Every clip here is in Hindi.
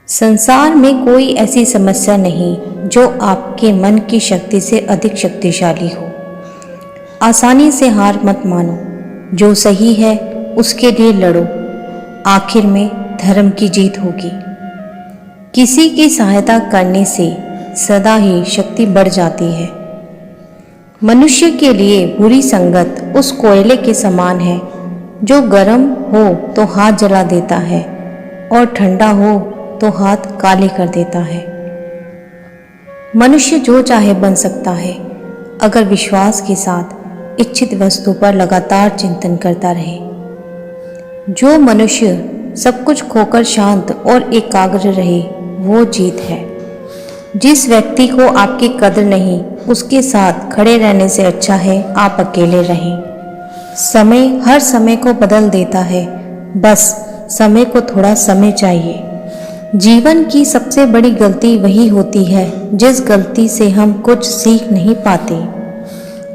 संसार में कोई ऐसी समस्या नहीं जो आपके मन की शक्ति से अधिक शक्तिशाली हो। आसानी से हार मत मानो, जो सही है उसके लिए लड़ो, आखिर में धर्म की जीत होगी। किसी की सहायता करने से सदा ही शक्ति बढ़ जाती है। मनुष्य के लिए बुरी संगत उस कोयले के समान है जो गर्म हो तो हाथ जला देता है और ठंडा हो तो हाथ काले कर देता है। मनुष्य जो चाहे बन सकता है अगर विश्वास के साथ इच्छित वस्तु पर लगातार चिंतन करता रहे। जो मनुष्य सब कुछ खोकर शांत और एकाग्र रहे वो जीत है। जिस व्यक्ति को आपकी कदर नहीं उसके साथ खड़े रहने से अच्छा है आप अकेले रहें। समय हर समय को बदल देता है, बस समय को थोड़ा समय चाहिए। जीवन की सबसे बड़ी गलती वही होती है जिस गलती से हम कुछ सीख नहीं पाते।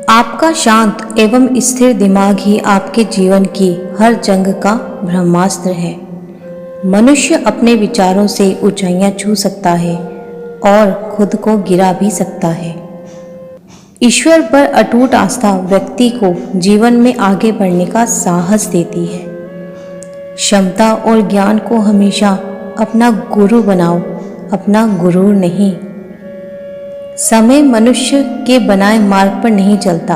आपका शांत एवं स्थिर दिमाग ही आपके जीवन की हर जंग का ब्रह्मास्त्र है। मनुष्य अपने विचारों से ऊंचाइयां छू सकता है और खुद को गिरा भी सकता है। ईश्वर पर अटूट आस्था व्यक्ति को जीवन में आगे बढ़ने का साहस देती है। क्षमता और ज्ञान को हमेशा अपना गुरु बनाओ, अपना गुरूर नहीं। समय मनुष्य के बनाए मार्ग पर नहीं चलता,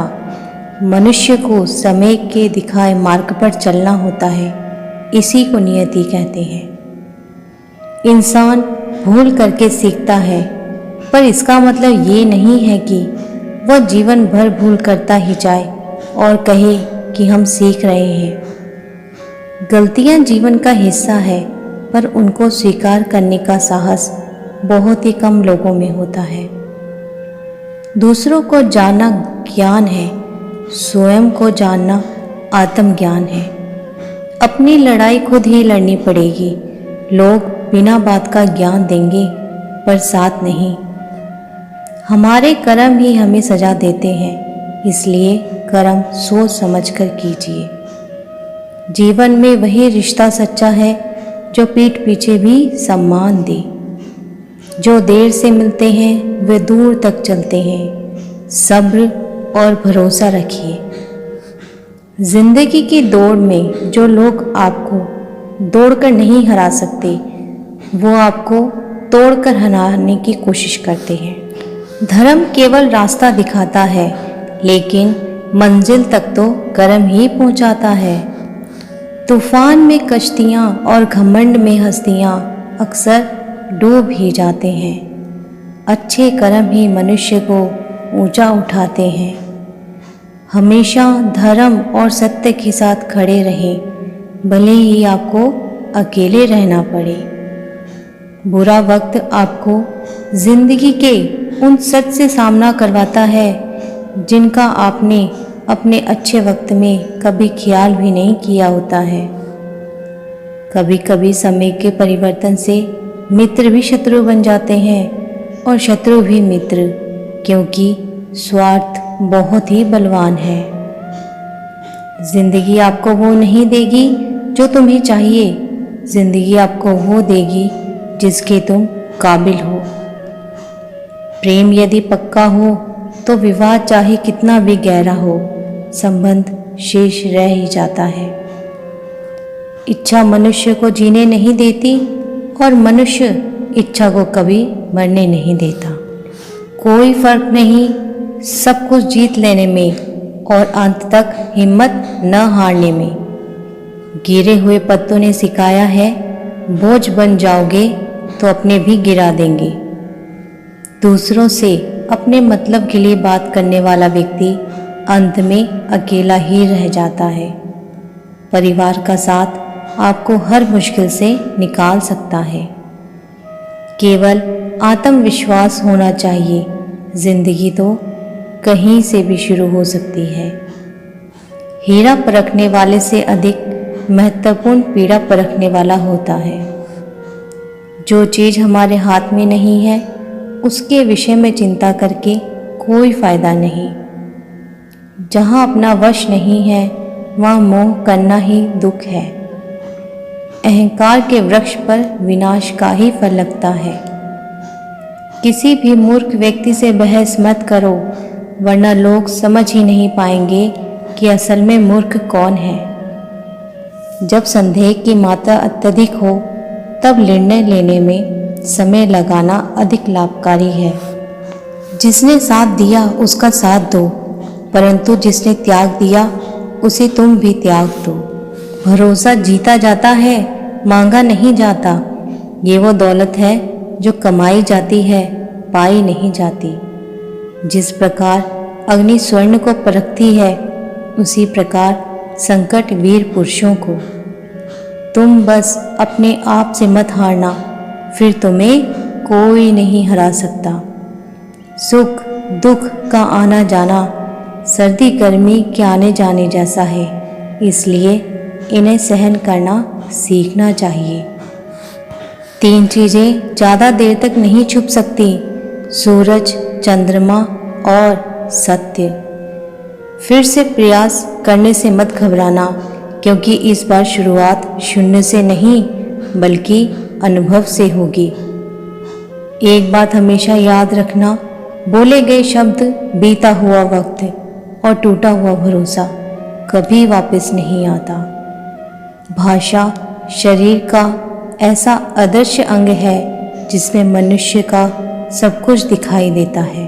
मनुष्य को समय के दिखाए मार्ग पर चलना होता है। इसी को नियति कहते हैं। इंसान भूल करके सीखता है, पर इसका मतलब ये नहीं है कि वह जीवन भर भूल करता ही जाए और कहे कि हम सीख रहे हैं। गलतियां जीवन का हिस्सा है, पर उनको स्वीकार करने का साहस बहुत ही कम लोगों में होता है। दूसरों को जानना ज्ञान है, स्वयं को जानना आत्मज्ञान है। अपनी लड़ाई खुद ही लड़नी पड़ेगी। लोग बिना बात का ज्ञान देंगे पर साथ नहीं। हमारे कर्म ही हमें सजा देते हैं, इसलिए कर्म सोच समझकर कीजिए। जीवन में वही रिश्ता सच्चा है जो पीठ पीछे भी सम्मान दे। जो देर से मिलते हैं वे दूर तक चलते हैं। सब्र और भरोसा रखिए। जिंदगी की दौड़ में जो लोग आपको दौड़कर नहीं हरा सकते वो आपको तोड़कर हराने की कोशिश करते हैं। धर्म केवल रास्ता दिखाता है, लेकिन मंजिल तक तो कर्म ही पहुंचाता है। तूफान में कश्तियाँ और घमंड में हस्तियाँ अक्सर डूब ही जाते हैं। अच्छे कर्म ही मनुष्य को ऊंचा उठाते हैं। हमेशा धर्म और सत्य के साथ खड़े रहें, भले ही आपको अकेले रहना पड़े। बुरा वक्त आपको जिंदगी के उन सच से सामना करवाता है जिनका आपने अपने अच्छे वक्त में कभी ख्याल भी नहीं किया होता है। कभी कभी समय के परिवर्तन से मित्र भी शत्रु बन जाते हैं और शत्रु भी मित्र, क्योंकि स्वार्थ बहुत ही बलवान है। जिंदगी आपको वो नहीं देगी जो तुम्हें चाहिए, जिंदगी आपको वो देगी जिसके तुम काबिल हो। प्रेम यदि पक्का हो तो विवाह चाहे कितना भी गहरा हो, संबंध शेष रह ही जाता है। इच्छा मनुष्य को जीने नहीं देती और मनुष्य इच्छा को कभी मरने नहीं देता। कोई फर्क नहीं सब कुछ जीत लेने में और अंत तक हिम्मत न हारने में। गिरे हुए पत्तों ने सिखाया है, बोझ बन जाओगे तो अपने भी गिरा देंगे। दूसरों से अपने मतलब के लिए बात करने वाला व्यक्ति अंत में अकेला ही रह जाता है। परिवार का साथ आपको हर मुश्किल से निकाल सकता है। केवल आत्मविश्वास होना चाहिए। जिंदगी तो कहीं से भी शुरू हो सकती है। हीरा परखने वाले से अधिक महत्वपूर्ण पीड़ा परखने वाला होता है। जो चीज़ हमारे हाथ में नहीं है उसके विषय में चिंता करके कोई फायदा नहीं। जहाँ अपना वश नहीं है वहाँ मोह करना ही दुख है। अहंकार के वृक्ष पर विनाश का ही फल लगता है। किसी भी मूर्ख व्यक्ति से बहस मत करो, वरना लोग समझ ही नहीं पाएंगे कि असल में मूर्ख कौन है। जब संदेह की मात्रा अत्यधिक हो तब निर्णय लेने में समय लगाना अधिक लाभकारी है। जिसने साथ दिया उसका साथ दो, परंतु जिसने त्याग दिया उसे तुम भी त्याग दो। भरोसा जीता जाता है, मांगा नहीं जाता। ये वो दौलत है जो कमाई जाती है, पाई नहीं जाती। जिस प्रकार अग्नि स्वर्ण को परखती है, उसी प्रकार संकट वीर पुरुषों को। तुम बस अपने आप से मत हारना, फिर तुम्हें कोई नहीं हरा सकता। सुख दुख का आना जाना सर्दी गर्मी के आने जाने जैसा है, इसलिए इन्हें सहन करना सीखना चाहिए। 3 चीज़ें ज़्यादा देर तक नहीं छुप सकती: सूरज, चंद्रमा और सत्य। फिर से प्रयास करने से मत घबराना, क्योंकि इस बार शुरुआत शून्य से नहीं बल्कि अनुभव से होगी। एक बात हमेशा याद रखना: बोले गए शब्द, बीता हुआ वक्त और टूटा हुआ भरोसा कभी वापस नहीं आता। भाषा शरीर का ऐसा अदृश्य अंग है जिसमें मनुष्य का सब कुछ दिखाई देता है।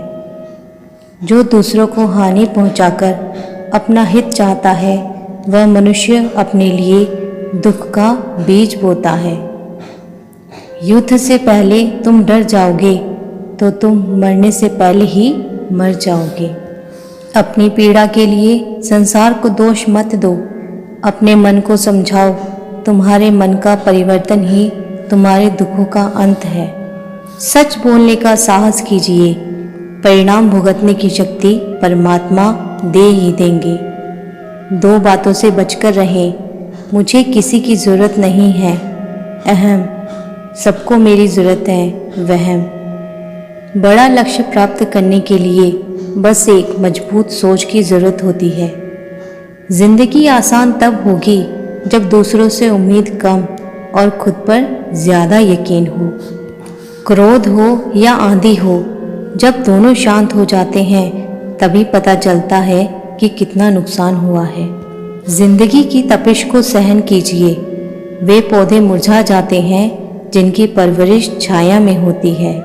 जो दूसरों को हानि पहुंचाकर अपना हित चाहता है, वह मनुष्य अपने लिए दुख का बीज बोता है। युद्ध से पहले तुम डर जाओगे तो तुम मरने से पहले ही मर जाओगे। अपनी पीड़ा के लिए संसार को दोष मत दो, अपने मन को समझाओ। तुम्हारे मन का परिवर्तन ही तुम्हारे दुखों का अंत है। सच बोलने का साहस कीजिए, परिणाम भुगतने की शक्ति परमात्मा दे ही देंगे। 2 बातों से बचकर रहें: मुझे किसी की ज़रूरत नहीं है, अहम; सबको मेरी ज़रूरत है, वहम। बड़ा लक्ष्य प्राप्त करने के लिए बस एक मजबूत सोच की ज़रूरत होती है। जिंदगी आसान तब होगी जब दूसरों से उम्मीद कम और खुद पर ज़्यादा यकीन हो। क्रोध हो या आंधी हो, जब दोनों शांत हो जाते हैं तभी पता चलता है कि कितना नुकसान हुआ है। जिंदगी की तपिश को सहन कीजिए। वे पौधे मुरझा जाते हैं जिनकी परवरिश छाया में होती है।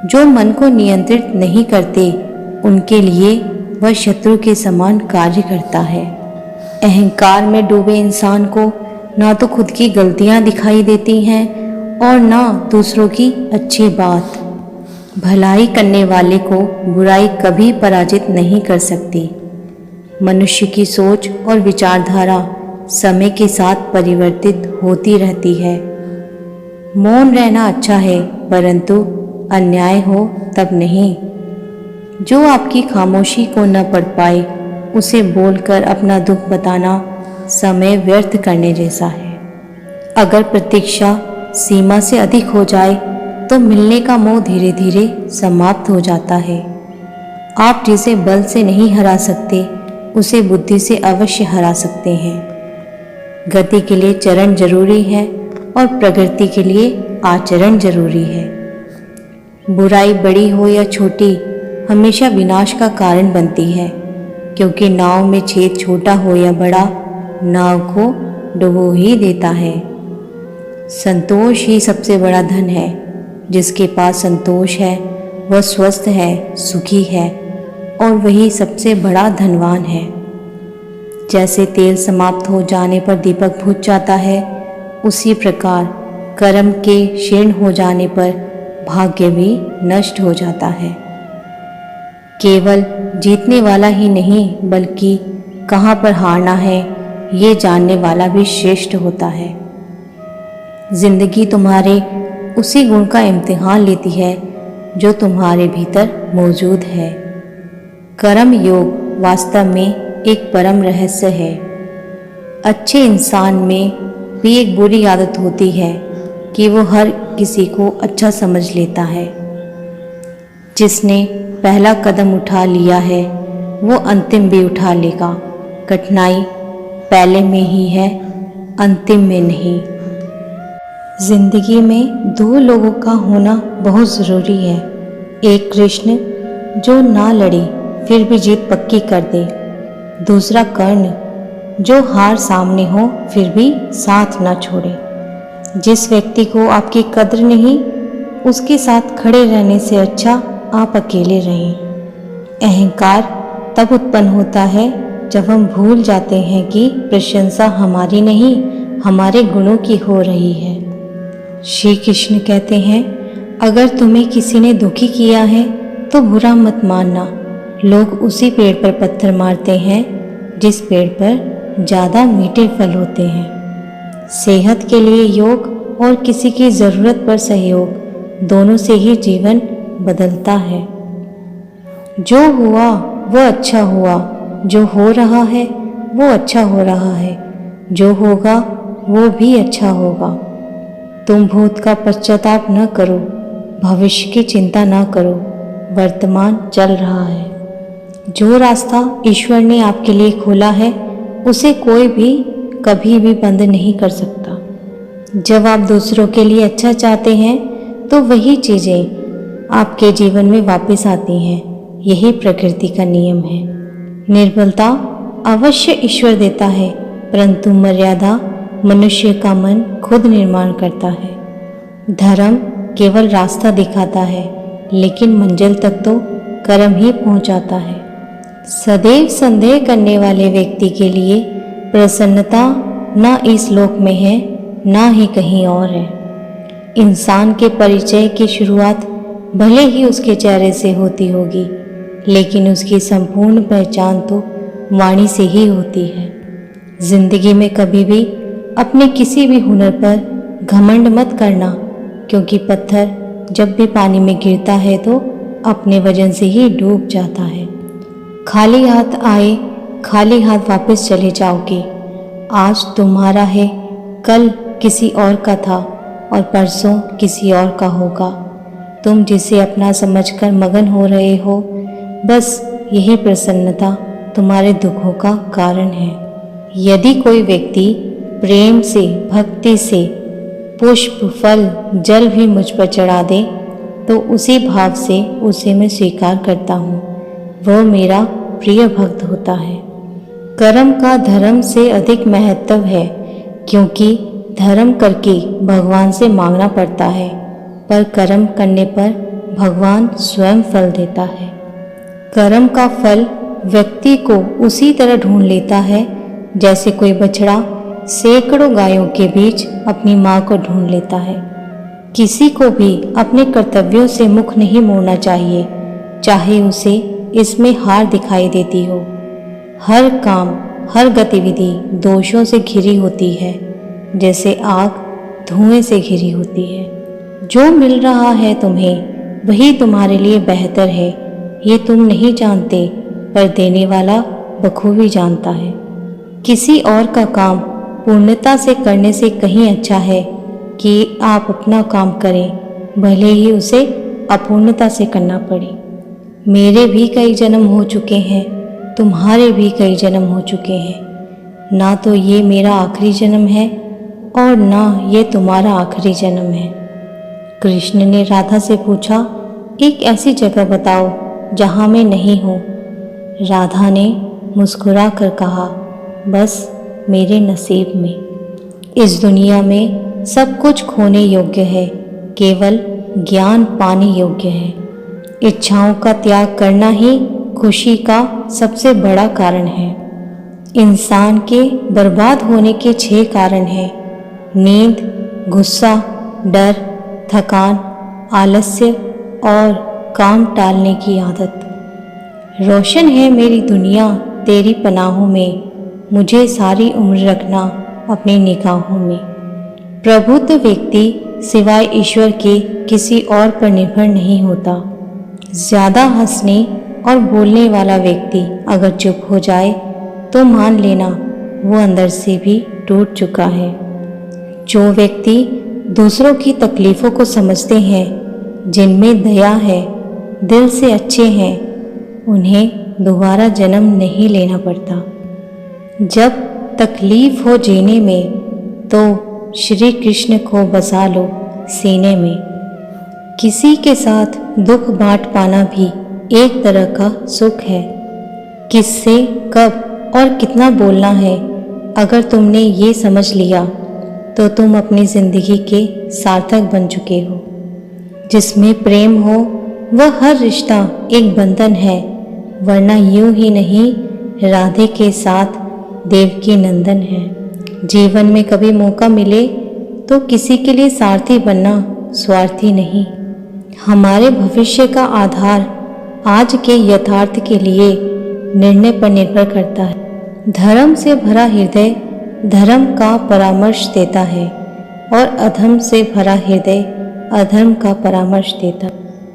जो मन को नियंत्रित नहीं करते, उनके लिए वह शत्रु के समान कार्य करता है। अहंकार में डूबे इंसान को ना तो खुद की गलतियां दिखाई देती हैं और ना दूसरों की अच्छी बात। भलाई करने वाले को बुराई कभी पराजित नहीं कर सकती। मनुष्य की सोच और विचारधारा समय के साथ परिवर्तित होती रहती है। मौन रहना अच्छा है, परंतु अन्याय हो तब नहीं। जो आपकी खामोशी को न पढ़ पाए, उसे बोलकर अपना दुख बताना समय व्यर्थ करने जैसा है। अगर प्रतीक्षा सीमा से अधिक हो जाए तो मिलने का मोह धीरे धीरे समाप्त हो जाता है। आप जिसे बल से नहीं हरा सकते, उसे बुद्धि से अवश्य हरा सकते हैं। गति के लिए चरण जरूरी है और प्रगति के लिए आचरण जरूरी है। बुराई बड़ी हो या छोटी, हमेशा विनाश का कारण बनती है, क्योंकि नाव में छेद छोटा हो या बड़ा, नाव को डुबो ही देता है। संतोष ही सबसे बड़ा धन है। जिसके पास संतोष है वह स्वस्थ है, सुखी है और वही सबसे बड़ा धनवान है। जैसे तेल समाप्त हो जाने पर दीपक बुझ जाता है, उसी प्रकार कर्म के क्षीण हो जाने पर भाग्य भी नष्ट हो जाता है। केवल जीतने वाला ही नहीं, बल्कि कहाँ पर हारना है ये जानने वाला भी श्रेष्ठ होता है। जिंदगी तुम्हारे उसी गुण का इम्तिहान लेती है जो तुम्हारे भीतर मौजूद है। कर्म योग वास्तव में एक परम रहस्य है। अच्छे इंसान में भी एक बुरी आदत होती है कि वो हर किसी को अच्छा समझ लेता है। जिसने पहला कदम उठा लिया है वो अंतिम भी उठा लेगा। कठिनाई पहले में ही है, अंतिम में नहीं। जिंदगी में दो लोगों का होना बहुत ज़रूरी है। एक कृष्ण जो ना लड़े फिर भी जीत पक्की कर दे, दूसरा कर्ण जो हार सामने हो फिर भी साथ ना छोड़े। जिस व्यक्ति को आपकी कद्र नहीं, उसके साथ खड़े रहने से अच्छा आप अकेले रहें। अहंकार तब उत्पन्न होता है जब हम भूल जाते हैं कि प्रशंसा हमारी नहीं, हमारे गुणों की हो रही है। श्री कृष्ण कहते हैं, अगर तुम्हें किसी ने दुखी किया है तो बुरा मत मानना। लोग उसी पेड़ पर पत्थर मारते हैं जिस पेड़ पर ज़्यादा मीठे फल होते हैं। सेहत के लिए योग और किसी की ज़रूरत पर सहयोग, दोनों से ही जीवन बदलता है। जो हुआ वो अच्छा हुआ, जो हो रहा है वो अच्छा हो रहा है, जो होगा वो भी अच्छा होगा। तुम भूत का पश्चाताप न करो, भविष्य की चिंता न करो, वर्तमान चल रहा है। जो रास्ता ईश्वर ने आपके लिए खोला है उसे कोई भी कभी भी बंद नहीं कर सकता। जब आप दूसरों के लिए अच्छा चाहते हैं तो वही चीज़ें आपके जीवन में वापस आती हैं। यही प्रकृति का नियम है। निर्बलता अवश्य ईश्वर देता है, परंतु मर्यादा मनुष्य का मन खुद निर्माण करता है। धर्म केवल रास्ता दिखाता है, लेकिन मंजिल तक तो कर्म ही पहुंचाता है। सदैव संदेह करने वाले व्यक्ति के लिए प्रसन्नता न इस लोक में है न ही कहीं और है। इंसान के परिचय की शुरुआत भले ही उसके चेहरे से होती होगी, लेकिन उसकी संपूर्ण पहचान तो वाणी से ही होती है। जिंदगी में कभी भी अपने किसी भी हुनर पर घमंड मत करना, क्योंकि पत्थर जब भी पानी में गिरता है तो अपने वजन से ही डूब जाता है। खाली हाथ आए खाली हाथ वापस चले जाओगे। आज तुम्हारा है, कल किसी और का था और परसों किसी और का होगा। तुम जिसे अपना समझकर मगन हो रहे हो, बस यही प्रसन्नता तुम्हारे दुखों का कारण है। यदि कोई व्यक्ति प्रेम से, भक्ति से पुष्प, फल, जल भी मुझ पर चढ़ा दे तो उसी भाव से उसे मैं स्वीकार करता हूँ। वह मेरा प्रिय भक्त होता है। कर्म का धर्म से अधिक महत्व है, क्योंकि धर्म करके भगवान से मांगना पड़ता है, पर कर्म करने पर भगवान स्वयं फल देता है। कर्म का फल व्यक्ति को उसी तरह ढूंढ लेता है जैसे कोई बछड़ा सैकड़ों गायों के बीच अपनी माँ को ढूंढ लेता है। किसी को भी अपने कर्तव्यों से मुख नहीं मोड़ना चाहिए, चाहे उसे इसमें हार दिखाई देती हो। हर काम, हर गतिविधि दोषों से घिरी होती है, जैसे आग धुएं से घिरी होती है। जो मिल रहा है तुम्हें वही तुम्हारे लिए बेहतर है, ये तुम नहीं जानते, पर देने वाला बखूबी जानता है। किसी और का काम पूर्णता से करने से कहीं अच्छा है कि आप अपना काम करें, भले ही उसे अपूर्णता से करना पड़े। मेरे भी कई जन्म हो चुके हैं, तुम्हारे भी कई जन्म हो चुके हैं। ना तो ये मेरा आखिरी जन्म है और ना ये तुम्हारा आखिरी जन्म है। कृष्ण ने राधा से पूछा, एक ऐसी जगह बताओ जहाँ मैं नहीं हूँ। राधा ने मुस्कुरा कर कहा, बस मेरे नसीब में। इस दुनिया में सब कुछ खोने योग्य है, केवल ज्ञान पाने योग्य है। इच्छाओं का त्याग करना ही खुशी का सबसे बड़ा कारण है। इंसान के बर्बाद होने के 6 कारण हैं: नींद, गुस्सा, डर, थकान, आलस्य और काम टालने की आदत। रोशन है मेरी दुनिया तेरी पनाहों में, मुझे सारी उम्र रखना अपनी निगाहों में। प्रबुद्ध व्यक्ति सिवाय ईश्वर के किसी और पर निर्भर नहीं होता। ज़्यादा हंसने और बोलने वाला व्यक्ति अगर चुप हो जाए तो मान लेना वो अंदर से भी टूट चुका है। जो व्यक्ति दूसरों की तकलीफ़ों को समझते हैं, जिनमें दया है, दिल से अच्छे हैं, उन्हें दोबारा जन्म नहीं लेना पड़ता। जब तकलीफ हो जीने में तो श्री कृष्ण को बसा लो सीने में। किसी के साथ दुख बांट पाना भी एक तरह का सुख है। किससे कब और कितना बोलना है, अगर तुमने ये समझ लिया तो तुम अपनी जिंदगी के सार्थक बन चुके हो। जिसमें प्रेम हो वह हर रिश्ता एक बंधन है, वरना यूं ही नहीं राधे के साथ देवकी नंदन है। जीवन में कभी मौका मिले तो किसी के लिए सारथी बनना, स्वार्थी नहीं। हमारे भविष्य का आधार आज के यथार्थ के लिए निर्णय पर निर्भर करता है। धर्म से भरा हृदय धर्म का परामर्श देता है और अधर्म से भरा हृदय अधर्म का परामर्श देता।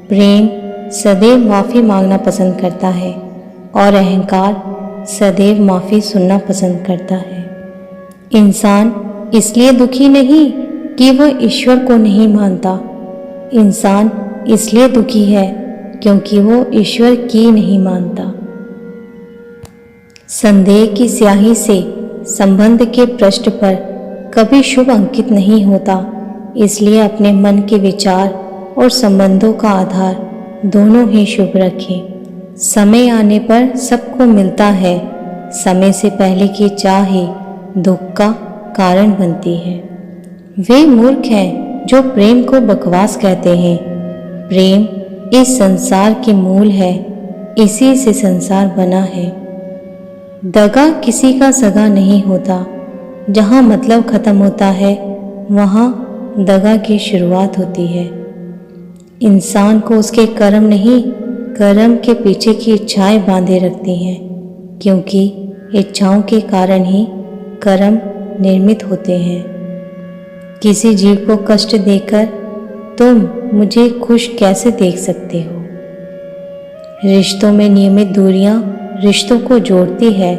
प्रेम सदैव माफ़ी मांगना पसंद करता है और अहंकार सदैव माफ़ी सुनना पसंद करता है। इंसान इसलिए दुखी नहीं कि वह ईश्वर को नहीं मानता, इंसान इसलिए दुखी है क्योंकि वो ईश्वर की नहीं मानता। संदेह की स्याही से संबंध के पृष्ठ पर कभी शुभ अंकित नहीं होता, इसलिए अपने मन के विचार और संबंधों का आधार दोनों ही शुभ रखें। समय आने पर सबको मिलता है, समय से पहले की चाह ही दुख का कारण बनती है। वे मूर्ख हैं जो प्रेम को बकवास कहते हैं। प्रेम इस संसार के मूल है, इसी से संसार बना है। दगा किसी का सगा नहीं होता, जहाँ मतलब खत्म होता है वहाँ दगा की शुरुआत होती है। इंसान को उसके कर्म नहीं, कर्म के पीछे की इच्छाएं बांधे रखती हैं, क्योंकि इच्छाओं के कारण ही कर्म निर्मित होते हैं। किसी जीव को कष्ट देकर तुम मुझे खुश कैसे देख सकते हो? रिश्तों में नियमित दूरियां रिश्तों को जोड़ती है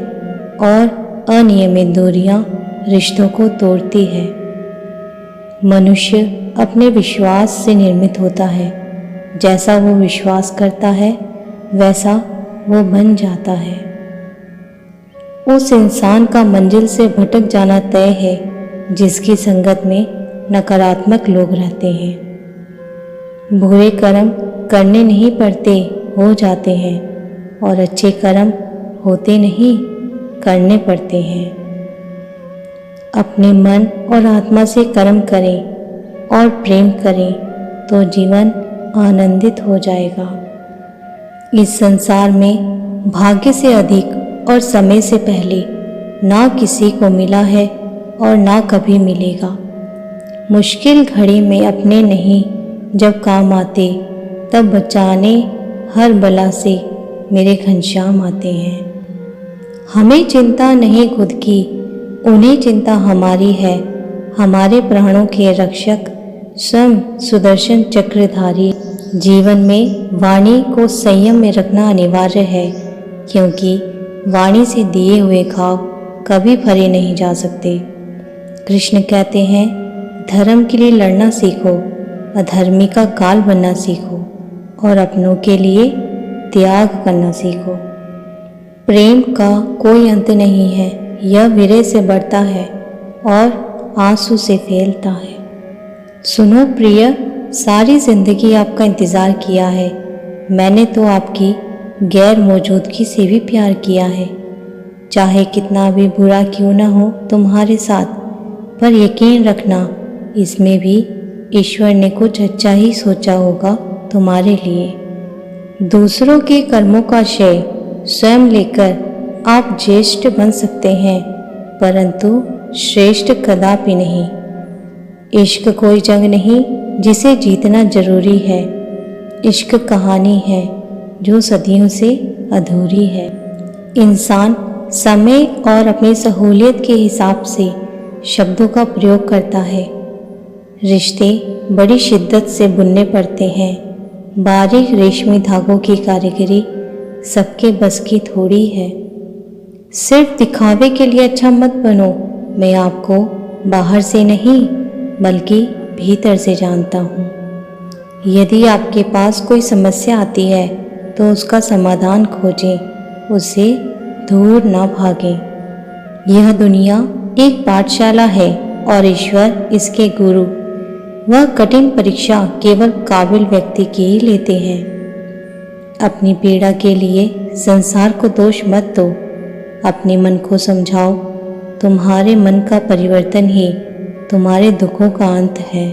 और अनियमित दूरियां रिश्तों को तोड़ती है। मनुष्य अपने विश्वास से निर्मित होता है, जैसा वो विश्वास करता है वैसा वो बन जाता है। उस इंसान का मंजिल से भटक जाना तय है जिसकी संगत में नकारात्मक लोग रहते हैं। बुरे कर्म करने नहीं पड़ते, हो जाते हैं, और अच्छे कर्म होते नहीं, करने पड़ते हैं। अपने मन और आत्मा से कर्म करें और प्रेम करें तो जीवन आनंदित हो जाएगा। इस संसार में भाग्य से अधिक और समय से पहले ना किसी को मिला है और ना कभी मिलेगा। मुश्किल घड़ी में अपने नहीं जब काम आते, तब बचाने हर बला से मेरे घनश्याम आते हैं। हमें चिंता नहीं खुद की, उन्हें चिंता हमारी है। हमारे प्राणों के रक्षक स्वयं सुदर्शन चक्रधारी। जीवन में वाणी को संयम में रखना अनिवार्य है, क्योंकि वाणी से दिए हुए घाव कभी भरे नहीं जा सकते। कृष्ण कहते हैं, धर्म के लिए लड़ना सीखो, अधर्मी का काल बनना सीखो और अपनों के लिए त्याग करना सीखो। प्रेम का कोई अंत नहीं है, यह विरह से बढ़ता है और आंसू से फैलता है। सुनो प्रिय, सारी जिंदगी आपका इंतज़ार किया है। मैंने तो आपकी गैर मौजूदगी से भी प्यार किया है। चाहे कितना भी बुरा क्यों ना हो तुम्हारे साथ, पर यकीन रखना इसमें भी ईश्वर ने कुछ अच्छा ही सोचा होगा तुम्हारे लिए। दूसरों के कर्मों का श्रेय स्वयं लेकर आप ज्येष्ठ बन सकते हैं, परंतु श्रेष्ठ कदापि नहीं। इश्क कोई जंग नहीं जिसे जीतना जरूरी है। इश्क कहानी है जो सदियों से अधूरी है। इंसान समय और अपनी सहूलियत के हिसाब से शब्दों का प्रयोग करता है। रिश्ते बड़ी शिद्दत से बुनने पड़ते हैं। बारीक रेशमी धागों की कारीगरी सबके बस की थोड़ी है। सिर्फ दिखावे के लिए अच्छा मत बनो। मैं आपको बाहर से नहीं बल्कि भीतर से जानता हूँ। यदि आपके पास कोई समस्या आती है तो उसका समाधान खोजें, उससे दूर ना भागें। यह दुनिया एक पाठशाला है और ईश्वर इसके गुरु। वह कठिन परीक्षा केवल काबिल व्यक्ति के ही लेते हैं। अपनी पीड़ा के लिए संसार को दोष मत दो, अपने मन को समझाओ। तुम्हारे मन का परिवर्तन ही तुम्हारे दुखों का अंत है।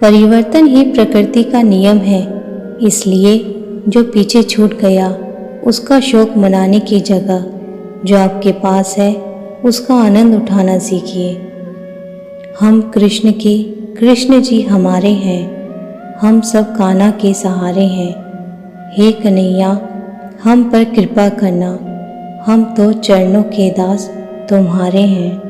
परिवर्तन ही प्रकृति का नियम है, इसलिए जो पीछे छूट गया उसका शोक मनाने की जगह जो आपके पास है उसका आनंद उठाना सीखिए। हम कृष्ण के, कृष्ण जी हमारे हैं। हम सब कान्हा के सहारे हैं। हे कन्हैया, हम पर कृपा करना, हम तो चरणों के दास तुम्हारे हैं।